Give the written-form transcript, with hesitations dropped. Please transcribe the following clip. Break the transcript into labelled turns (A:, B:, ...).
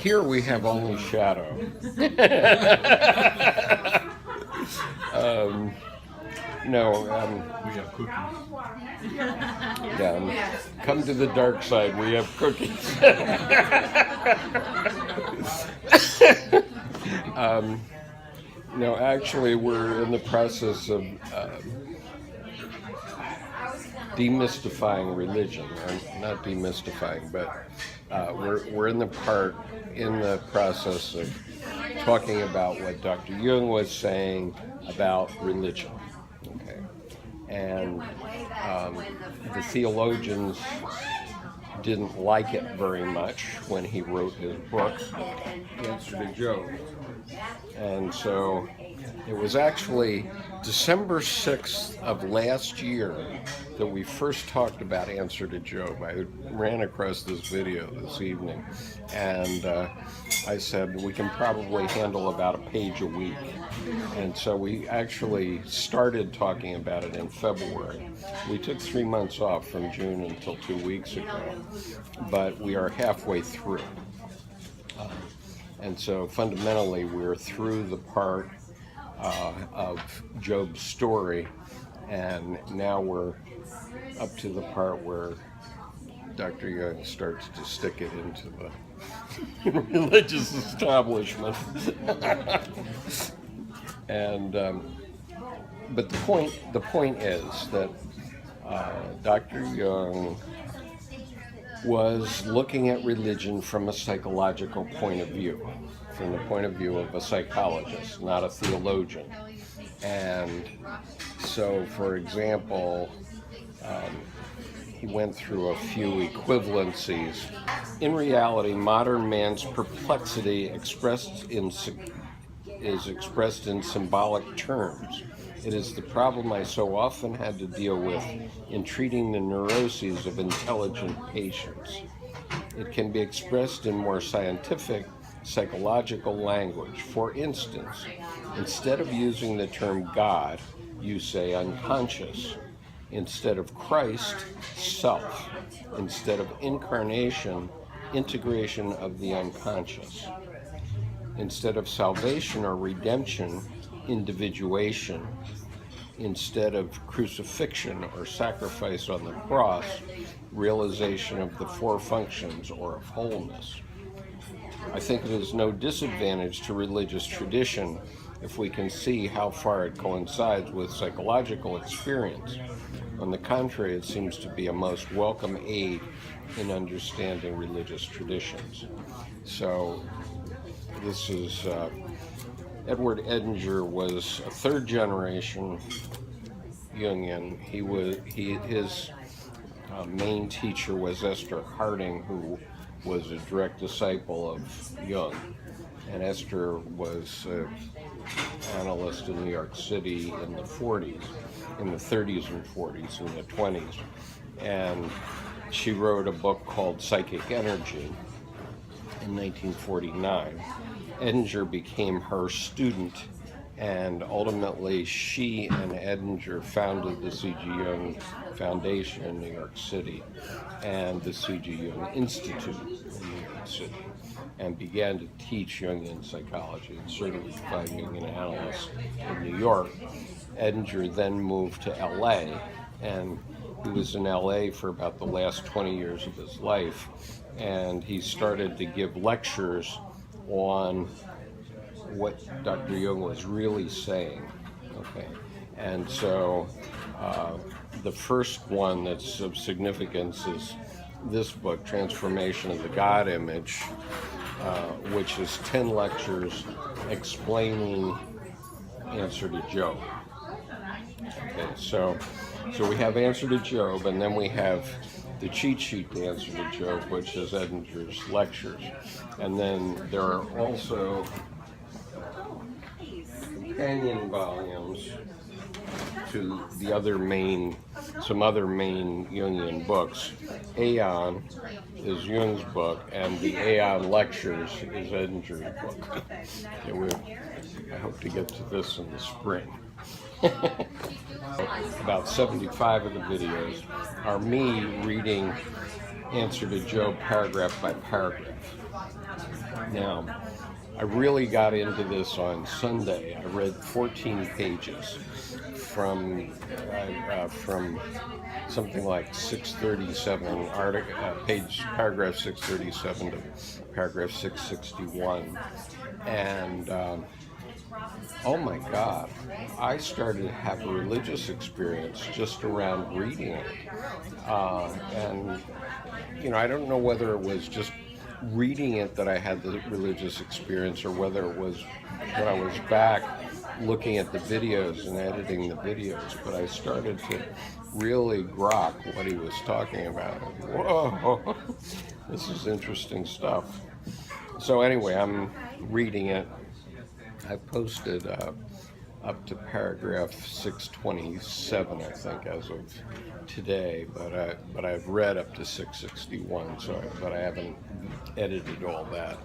A: here we have only shadow.
B: We have cookies.
A: Yeah, come to the dark side. We have cookies. No, actually, we're in the process of demystifying religion. Or not demystifying, but we're in the process of talking about what Dr. Jung was saying about religion. Okay, and the theologians didn't like it very much when he wrote his book, Answer to Job. And so it was actually December 6th of last year that we first talked about Answer to Job. I ran across this video this evening, and I said we can probably handle about a page a week. And so we actually started talking about it in February. We took 3 months off from June until 2 weeks ago, but we are halfway through. And so fundamentally, we're through the part of Job's story, and now we're up to the part where Dr. Jung starts to stick it into the religious establishment. And but the point is that Dr. Jung was looking at religion from a psychological point of view, from the point of view of a psychologist, not a theologian. And so, for example, he went through a few equivalencies. In reality, modern man's perplexity is expressed in symbolic terms. It is the problem I so often had to deal with in treating the neuroses of intelligent patients. It can be expressed in more scientific, psychological language. For instance, instead of using the term God, you say unconscious. Instead of Christ, self. Instead of incarnation, integration of the unconscious. Instead of salvation or redemption, individuation. Instead of crucifixion or sacrifice on the cross, realization of the four functions or of wholeness. I think it is no disadvantage to religious tradition if we can see how far it coincides with psychological experience. On the contrary, it seems to be a most welcome aid in understanding religious traditions. So this is Edward Edinger was a third generation Jungian. His main teacher was Esther Harding, who was a direct disciple of Jung. And Esther was an analyst in New York City in the 30s and 40s and the 20s. And she wrote a book called Psychic Energy in 1949. Edinger became her student, and ultimately she and Edinger founded the C.G. Jung Foundation in New York City and the C.G. Jung Institute in New York City, and began to teach Jungian psychology and certified Jungian analyst in New York. Edinger then moved to LA, and he was in LA for about the last 20 years of his life, and he started to give lectures on what Dr. Jung was really saying. Okay, and so the first one that's of significance is this book, Transformation of the God Image, which is 10 lectures explaining Answer to Job. Okay, so we have Answer to Job, and then we have the cheat sheet to Answer to Job, which is Edinger's lectures. And then there are also companion volumes to some other main Jungian books. Aeon is Jung's book, and the Aeon Lectures is Edinger's book. I hope to get to this in the spring. About 75 of the videos are me reading Answer to Job paragraph by paragraph. Now, I really got into this on Sunday. I read 14 pages from something like 637, paragraph 637 to paragraph 661, and oh my God, I started to have a religious experience just around reading it, and I don't know whether it was just reading it that I had the religious experience, or whether it was when I was back looking at the videos and editing the videos, but I started to really grok what he was talking about. Whoa, this is interesting stuff. So anyway, I'm reading it. I posted up to paragraph 627, I think, as of today, but I've read up to 661, but I haven't edited all that.